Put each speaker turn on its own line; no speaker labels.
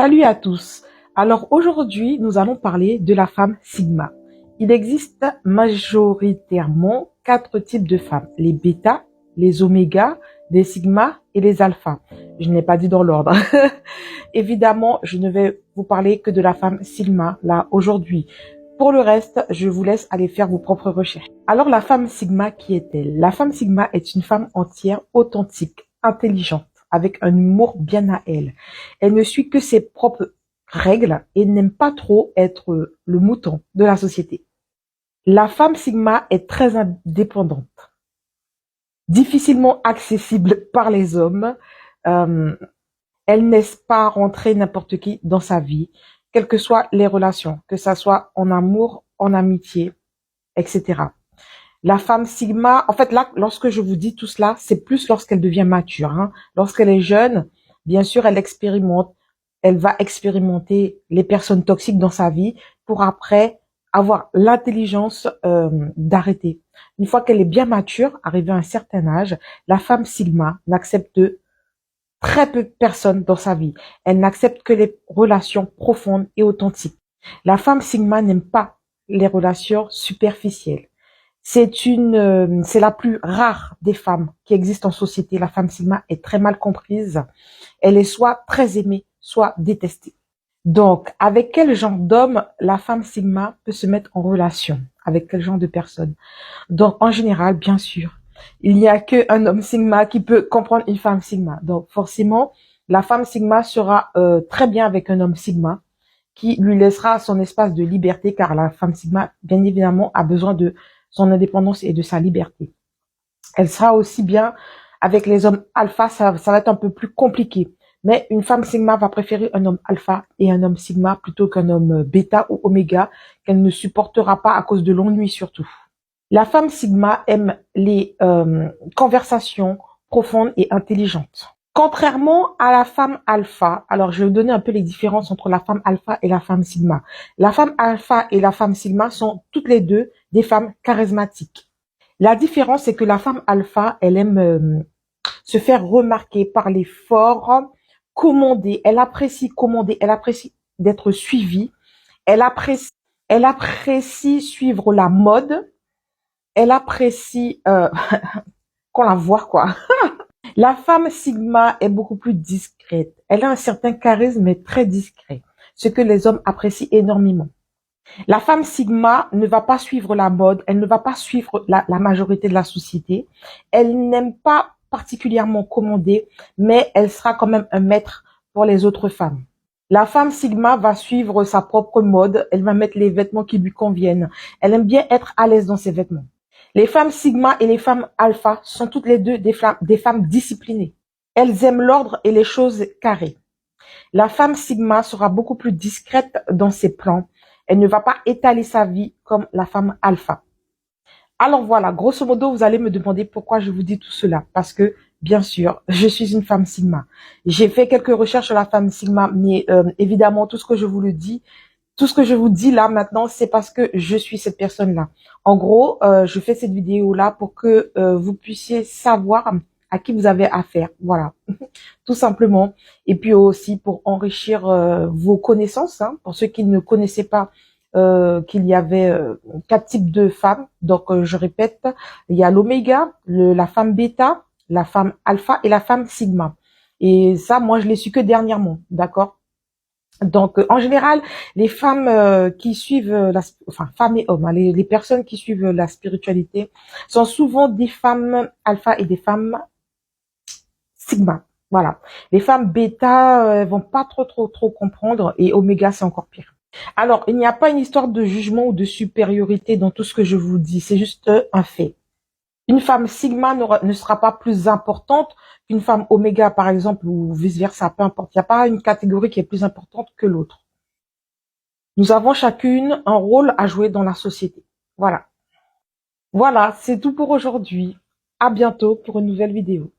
Salut à tous. Alors aujourd'hui, nous allons parler de la femme Sigma. Il existe majoritairement 4 types de femmes. Les bêta, les oméga, les sigma et les alpha. Je n'ai pas dit dans l'ordre. Évidemment, je ne vais vous parler que de la femme Sigma là aujourd'hui. Pour le reste, je vous laisse aller faire vos propres recherches. Alors la femme Sigma, qui est-elle? La femme Sigma est une femme entière, authentique, intelligente, avec un humour bien à elle. Elle ne suit que ses propres règles et n'aime pas trop être le mouton de la société. La femme Sigma est très indépendante, difficilement accessible par les hommes. Elle ne laisse pas rentrer n'importe qui dans sa vie, quelles que soient les relations, que ça soit en amour, en amitié, etc. La femme Sigma, en fait là, lorsque je vous dis tout cela, c'est plus lorsqu'elle devient mature. Lorsqu'elle est jeune, bien sûr, elle va expérimenter les personnes toxiques dans sa vie pour après avoir l'intelligence d'arrêter. Une fois qu'elle est bien mature, arrivée à un certain âge, la femme Sigma n'accepte très peu de personnes dans sa vie. Elle n'accepte que les relations profondes et authentiques. La femme Sigma n'aime pas les relations superficielles. C'est la plus rare des femmes qui existent en société. La femme Sigma est très mal comprise. Elle est soit très aimée, soit détestée. Donc, avec quel genre d'homme la femme Sigma peut se mettre en relation? Avec quel genre de personne? Donc, en général, bien sûr, il n'y a qu'un homme Sigma qui peut comprendre une femme Sigma. Donc, forcément, la femme Sigma sera très bien avec un homme Sigma qui lui laissera son espace de liberté, car la femme Sigma, bien évidemment, a besoin de son indépendance et de sa liberté. Elle sera aussi bien avec les hommes alpha, ça va être un peu plus compliqué. Mais une femme Sigma va préférer un homme alpha et un homme Sigma plutôt qu'un homme bêta ou oméga qu'elle ne supportera pas à cause de l'ennui surtout. La femme Sigma aime les conversations profondes et intelligentes. Contrairement à la femme alpha, alors je vais vous donner un peu les différences entre la femme alpha et la femme Sigma. La femme alpha et la femme Sigma sont toutes les deux des femmes charismatiques. La différence, c'est que la femme alpha, elle aime se faire remarquer, parler fort, commander. Elle apprécie commander, elle apprécie d'être suivie, elle apprécie suivre la mode, elle apprécie qu'on la voit, quoi. La femme Sigma est beaucoup plus discrète. Elle a un certain charisme, mais très discret, ce que les hommes apprécient énormément. La femme Sigma ne va pas suivre la mode, elle ne va pas suivre la majorité de la société. Elle n'aime pas particulièrement commander, mais elle sera quand même un maître pour les autres femmes. La femme Sigma va suivre sa propre mode, elle va mettre les vêtements qui lui conviennent. Elle aime bien être à l'aise dans ses vêtements. Les femmes Sigma et les femmes Alpha sont toutes les deux des femmes disciplinées. Elles aiment l'ordre et les choses carrées. La femme Sigma sera beaucoup plus discrète dans ses plans. Elle ne va pas étaler sa vie comme la femme Alpha. Alors voilà, grosso modo, vous allez me demander pourquoi je vous dis tout cela. Parce que, bien sûr, je suis une femme Sigma. J'ai fait quelques recherches sur la femme Sigma, mais évidemment, tout ce que je vous dis là maintenant, c'est parce que je suis cette personne-là. En gros, je fais cette vidéo-là pour que vous puissiez savoir à qui vous avez affaire. Voilà, tout simplement. Et puis aussi pour enrichir vos connaissances, pour ceux qui ne connaissaient pas qu'il y avait 4 types de femmes. Donc, je répète, il y a l'oméga, la femme bêta, la femme alpha et la femme sigma. Et ça, moi, je l'ai su que dernièrement, d'accord? Donc, en général, les femmes qui suivent, femmes et hommes, les personnes qui suivent la spiritualité sont souvent des femmes alpha et des femmes sigma. Voilà. Les femmes bêta vont pas trop comprendre, et oméga, c'est encore pire. Alors, il n'y a pas une histoire de jugement ou de supériorité dans tout ce que je vous dis. C'est juste un fait. Une femme sigma ne sera pas plus importante qu'une femme oméga, par exemple, ou vice-versa, peu importe. Il n'y a pas une catégorie qui est plus importante que l'autre. Nous avons chacune un rôle à jouer dans la société. Voilà. Voilà, c'est tout pour aujourd'hui. À bientôt pour une nouvelle vidéo.